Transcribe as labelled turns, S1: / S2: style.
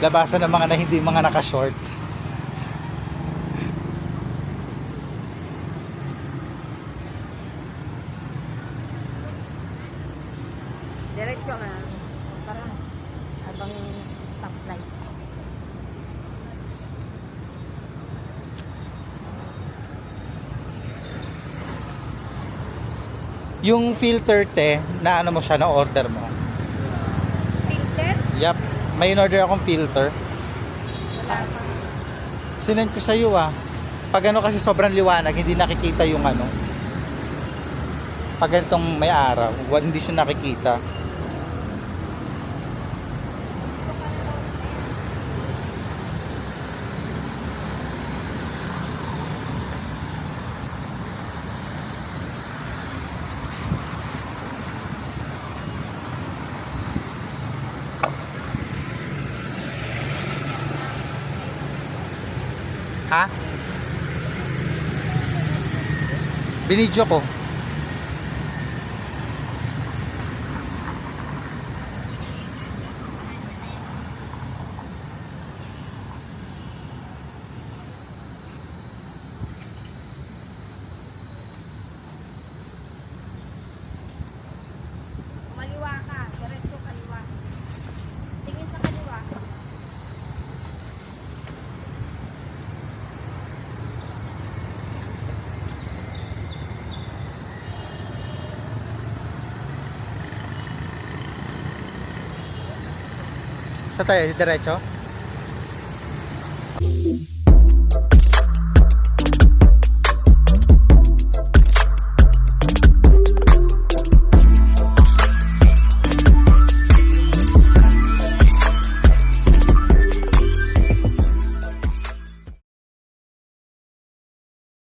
S1: labasan ng mga na hindi mga naka-short.
S2: Diretso nga. Tara. Abang stoplight.
S1: Yung filter te, na ano mo siya, na order mo.
S2: Filter?
S1: Yep, may in-order akong filter.
S2: Wala pa.
S1: Sinend ko sa iyo ah. Pag ano kasi sobrang liwanag, hindi nakikita yung ano. Pag ganitong may araw, hindi siya nakikita. Ha? Binidyo ko.
S2: Kumaliwa ka. Diretso kaliwa. Tingin sa kaliwa.
S1: Sa tayo, diretso?